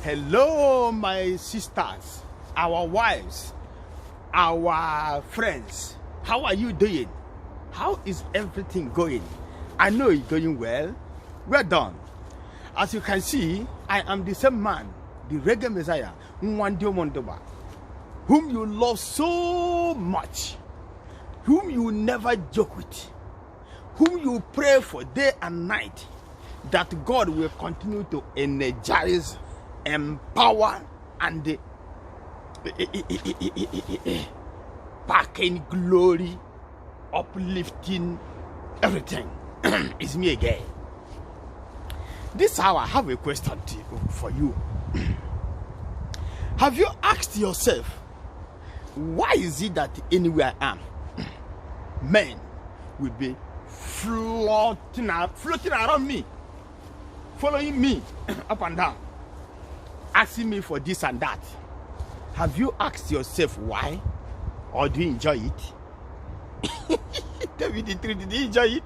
Hello, my sisters, our wives, our friends. How are you doing? How is everything going? I know it's going well. Well done. As you can see, I am the same man, the Reggae Messiah, Nwandio Mondoba, whom you love so much, whom you never joke with, whom you pray for day and night, that God will continue to energize, empower, and pack in glory, uplifting everything. It's me again. This hour, I have a question for you. Have you asked yourself, why is it that anywhere I am, men will be floating around me, following me up and down, asking me for this and that? Have you asked yourself why? Or do you enjoy it? Tell me the truth, did you enjoy it?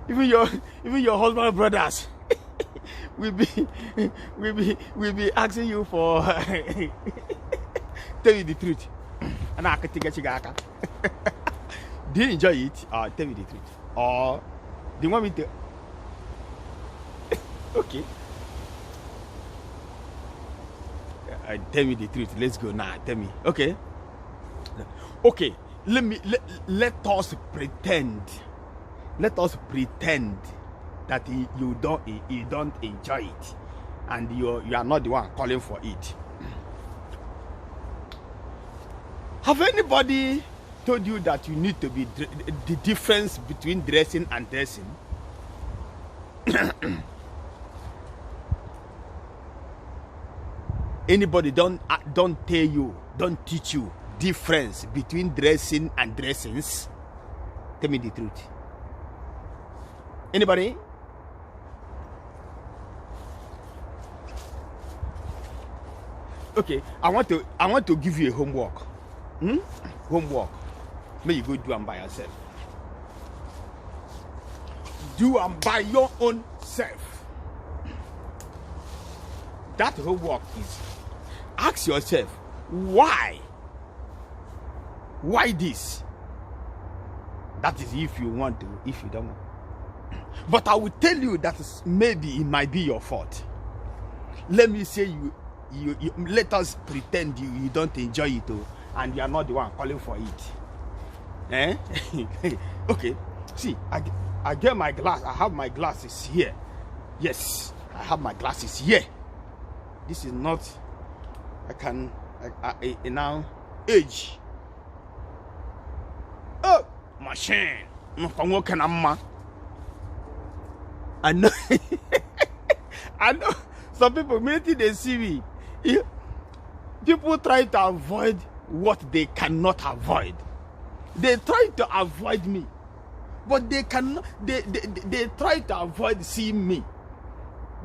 even your husband brothers will be asking you for tell you the truth. And I can take a do you enjoy it? Or tell me the truth. Or do you want me to okay. Tell me the truth. Let's go now. Tell me. Okay. Okay. Let us pretend. Let us pretend that you don't enjoy it, and you are not the one calling for it. Have anybody told you that you need to be the difference between dressing and dressing? Anybody don't tell you, don't teach you difference between dressing and dressings? Tell me the truth. Anybody? Okay, I want to give you a homework. Homework. May you go do them by yourself. Do them by your own self. That homework is, ask yourself, why? Why this? That is if you want to, if you don't want. But I will tell you that maybe it might be your fault. Let me say you let us pretend you don't enjoy it, and you are not the one calling for it. Okay. See, I get my glass. I have my glasses here. Yes, I have my glasses here. This is not. I now age. Oh, machine. I know. I know. Some people, immediately they see me, people try to avoid what they cannot avoid. They try to avoid me, but they cannot. They try to avoid seeing me,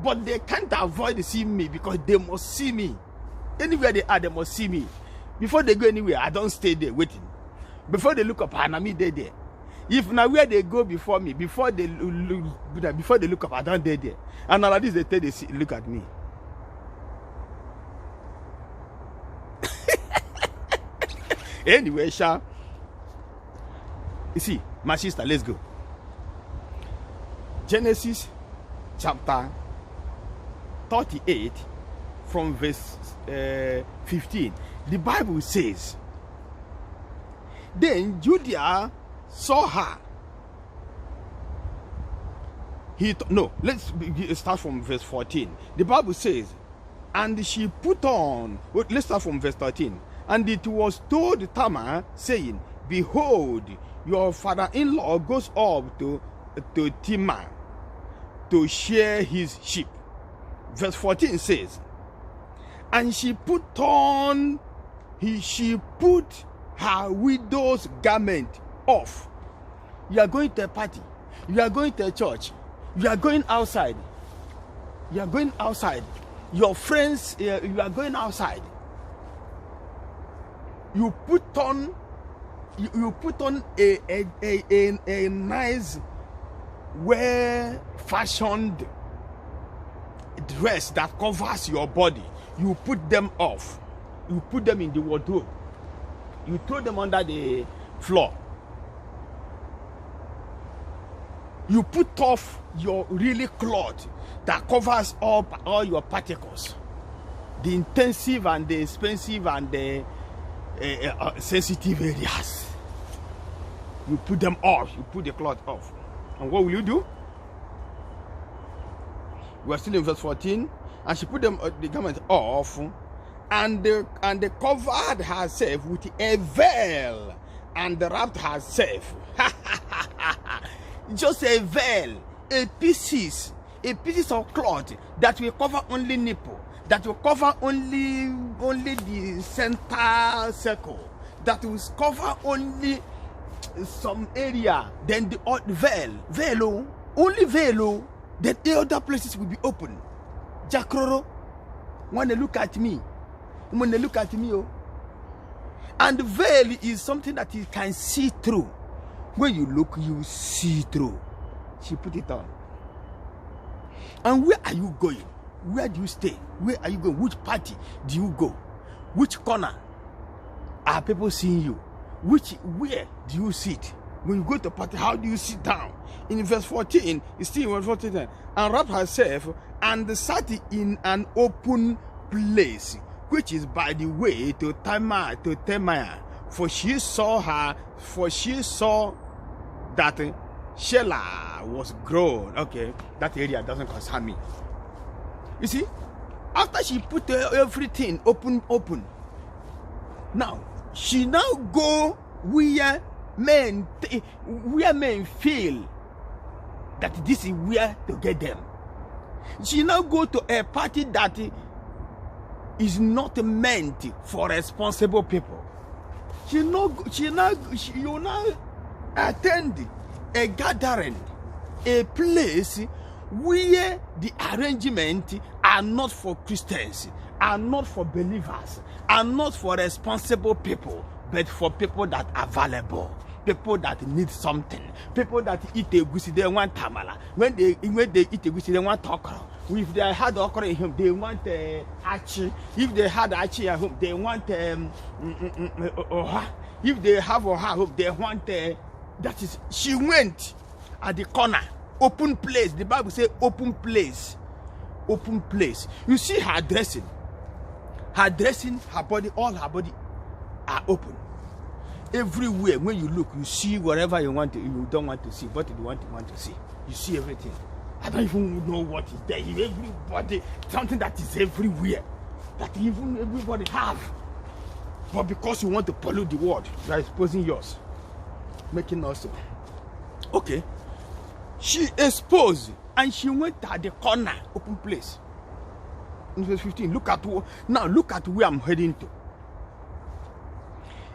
but they can't avoid seeing me because they must see me. Anywhere they are, they must see me. Before they go anywhere, I don't stay there waiting. Before they look up, I'm there. If now where they go before me, before they look up, I don't there. And all of this, they look at me. Anyway, Sha, you see, my sister, let's go. Genesis chapter 38 from verse 15. The Bible says, then Judah saw her. Let's start from verse 14. The Bible says, and she put on, let's start from verse 13. And it was told Tamar, saying, behold, your father-in-law goes up to Timah to shear his sheep. Verse 14 says, and she put her widow's garment off. You are going to a party. You are going to a church. You are going outside. You are going outside. Your friends, you are going outside. You put on a nice, well-fashioned dress that covers your body, you put them off. You put them in the wardrobe. You throw them under the floor. You put off your really cloth that covers all your particles, the intensive and the expensive and the sensitive areas. You put them off. You put the cloth off. And what will you do? We are still in verse 14. And she put them the garment off, and they covered herself with a veil, and wrapped herself. Just a veil, a pieces of cloth that will cover only nipple, that will cover only the center circle, that will cover only some area. Then the veil, only veil. Then the other places will be open. Jakroro, when they look at me, oh. And the veil is something that you can see through. When you look, you see through. She put it on. And where are you going? Where do you stay? Where are you going? Which party do you go? Which corner are people seeing you? Where do you sit? When you go to party, how do you sit down? In verse 14, it's still in verse 14, and wrapped herself and sat in an open place, which is by the way to Tamatical. For she saw that Shelah was grown. Okay, that area doesn't concern me. You see, after she put everything open, now she now go where men feel that this is where to get them. She now go to a party that is not meant for responsible people. You now attend a gathering, a place where the arrangement are not for Christians, are not for believers, are not for responsible people, but for people that are valuable, people that need something, people that eat a goosey, they want tamala. When they eat a goosey, they want okra. If they had okra in home, they want achi. If they had achi at home, they want oha. If they have oha at home, they want that is. She went at the corner, open place. The Bible says open place, open place. You see her dressing, her body, all her body are open. Everywhere when you look, you see whatever you want to, you don't want to see, but you want to see. You see everything. I don't even know what is there. Everybody, something that is everywhere, that even everybody have. But because you want to pollute the world, you are exposing yours, making also. Okay. She exposed and she went at the corner, open place. In verse 15, look at where I'm heading to.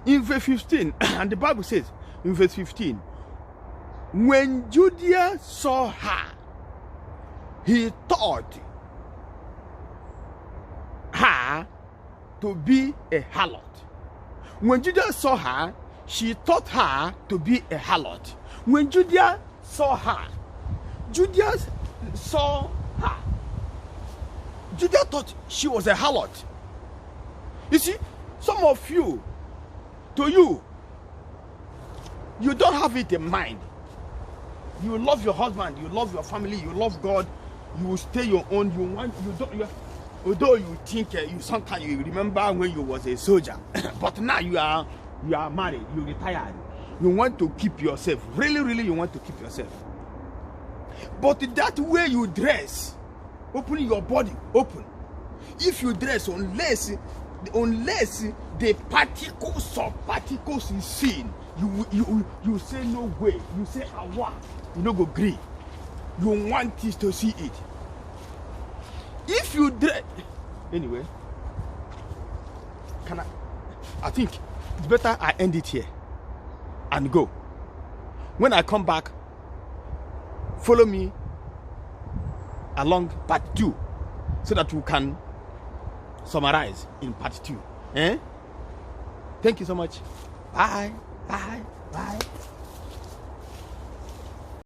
In verse 15, and the Bible says, in verse 15, when Judah saw her, he thought her to be a harlot. When Judah saw her, she thought her to be a harlot. When Judah saw her, Judah thought she was a harlot. You see, some of you, you don't have it in mind. You love your husband, you love your family, you love God, you will stay your own. Although you think sometimes you remember when you was a soldier, but now you are married, you retired. You want to keep yourself. Really, you want to keep yourself. But that way you dress, opening your body open. If you dress, unless the particles is seen, you say no way. You say awa. You don't go agree. You want this to see it. If you dress, anyway, I think it's better I end it here and go. When I come back, follow me along part 2 so that we can summarize in part 2. Thank you so much. Bye.